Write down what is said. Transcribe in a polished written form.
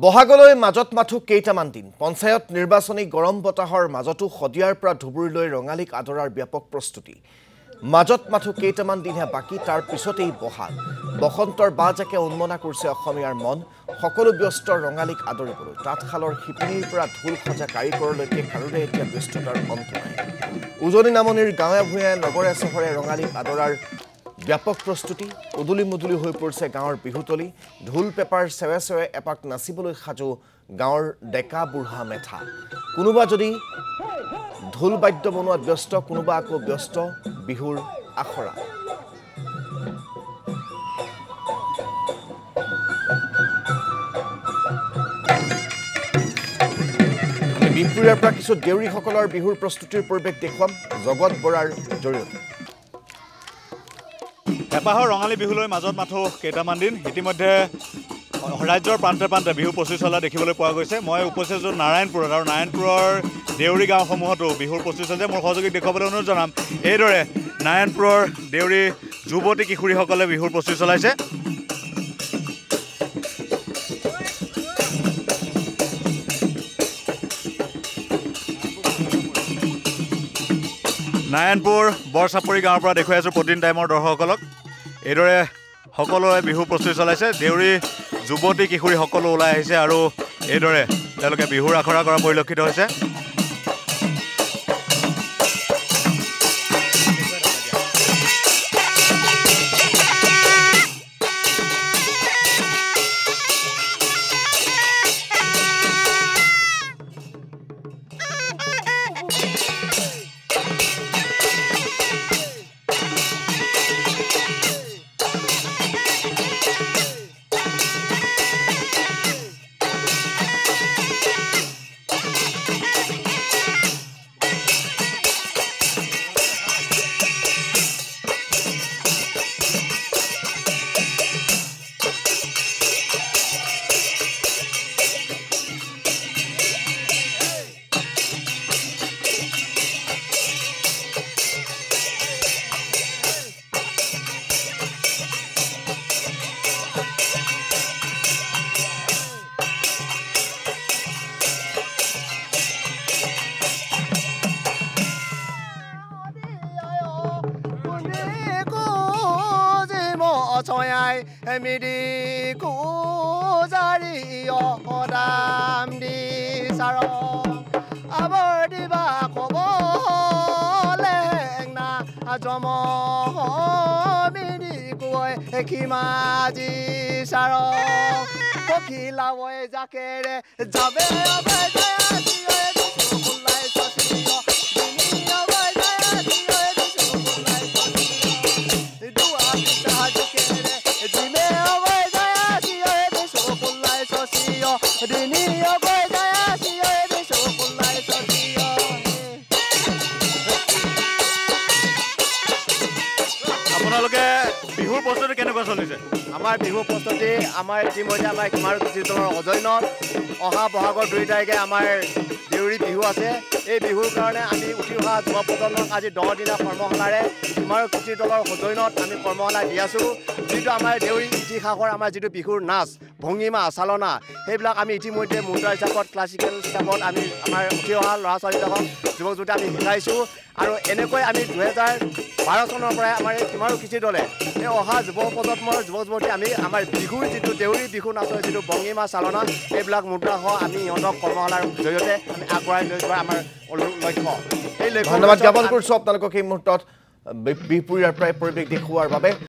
বহাগলৈ মাজত মাথো কেইটামান দিন পঞ্চায়ত নিৰ্বাচনী গৰম বতাহৰ মাজতো সদিয়াৰ পৰা ধুবুৰীলৈ ৰঙালীক আদৰাৰ ব্যাপক প্ৰস্তুতি মাজত মাথো কেইটামান দিনহে বাকি তাৰ পিছতেই বহাগ বসন্তৰ বাজাকে উন্মনা কৰিছে অসমীয়াৰ মন সকলো ব্যস্ত ৰঙালীক আদৰিবলৈ তাঁতশালৰ শিপিনীৰ পৰা ঢোল খজা কাৰিকৰলৈকে কাৰোৰে এতিয়া ব্যস্ততাৰ অন্ত নাই উজনি নামনিৰ গাঁৱে ভূঞে নগৰে চহৰে ৰঙালীক আদৰাৰ ব্যাপক প্ৰস্তুতি উদুলি মুদুলি হৈ পৰিছে গাঁৱৰ বিহুতলি ঢোল পেপাৰ সেৱে সেৱে এপাক নাচিবলৈ সাজু গাঁৱৰ ডেকা বুঢ়া মেথা কোনোবা যদি ঢোল বাদ্য বনোৱাত ব্যস্ত কোনোবা আকৌ ব্যস্ত বিহুৰ আখৰা বিপুৰীয়াৰ পৰা কিছু দেউৰীসকলৰ বিহুৰ প্ৰস্তুতিৰ পৰিৱেশ দেখুৱাম জগত বৰাৰ জৰিয়তে হেপাহৰ ৰঙালী বিহুলৈ মাজত মাথো কেইটামান দিন ইতিমধ্যে ৰাজ্যৰ প্ৰান্তে প্ৰান্তে বিহু প্ৰস্তুতি চলা দেখিবলৈ পোৱা গৈছে মই উপস্থিত আছোঁ নাৰায়ণপুৰত আৰু নাৰায়ণপুৰৰ দেউৰী গাঁওসমূহতো বিহুৰ প্ৰস্তুতি চলিছে মোৰ সহযোগীক দেখুৱাবলৈ অনুৰোধ জনাম এইদৰে নাৰায়ণপুৰৰ দেউৰী যুৱতী কিশোৰীসকলে বিহুৰ প্ৰস্তুতি চলাইছে নাৰায়ণপুৰ বৰচাপৰি গাঁৱৰ পৰা দেখুৱাই আছোঁ প্ৰতিদিন টাইমৰ দৰ্শকসকলক এইদৰে সকলোৱে বিহু প্ৰস্তুতি চলাইছে দেউৰী যুৱতী কিশোৰী সকলো ওলাই আহিছে আৰু এইদৰে তেওঁলোকে বিহুৰ আখৰা কৰা পৰিলক্ষিত হৈছে Soyai emidi kuzari yodam di saro abordi ba kobo lengna ajomo midi kuoi ekimaji saro kokila woe jakere jabe abai jayati kulai sasiyo dunia abai jayati kulai sasiyo dua bisa আপোনালোকে বিহুৰ প্ৰস্তুতি কেনেকুৱা চলিছে আমাৰ বিহু প্ৰস্তুতি আমাৰ ইতিমধ্যে আমাৰ কিমাৰ কৃষিতলৰ অজয়নত অহা বহাগৰ 2 তাৰিখে আমাৰ দেউৰী বিহু আছে এই বিহুৰ কাৰণে আমি উঠি অহা যুৱ প্ৰজন্মক আজি 10 দিনৰ কৰ্মশালাৰে কিমাৰ কৃষিতলৰ অজয়নত আমি কৰ্মশালা দি আছোঁ যিটো আমাৰ দেউৰী ইতিহাসৰ আমাৰ যিটো বিহুৰ নাচ ভংগীমা চালনা সেইবিলাক আমি ইতিমধ্যে মুদ্ৰা হিচাপত ক্লাছিকেল হিচাপত আমি আমাৰ উঠি অহা ল'ৰা ছোৱালীবিলাকক যুৱক যুৱতী আমি শিকাইছোঁ আৰু এনেকৈ আমি 2012 চনৰ পৰাই আমাৰ এই কিমাৰো কৃষি দলে এই অহা যুৱ প্ৰজন্মৰ যুৱক যুৱতী আমি আমাৰ বিহুৰ যিটো দেউৰী বিহু নাচৰ যিটো ভংগীমা চালনা এইবিলাক মুদ্ৰাসহ আমি ইহঁতক কৰ্মশালাৰ জৰিয়তে আমি আগবঢ়াই লৈ যোৱাৰ আমাৰ লক্ষ্য এই লক্ষ্য ধন্যবাদ জ্ঞাপন কৰিছোঁ আপোনালোকক এই মুহূৰ্তত বিপুৰীয়াৰ প্ৰায় পৰিৱেশ দেখুওৱাৰ বাবে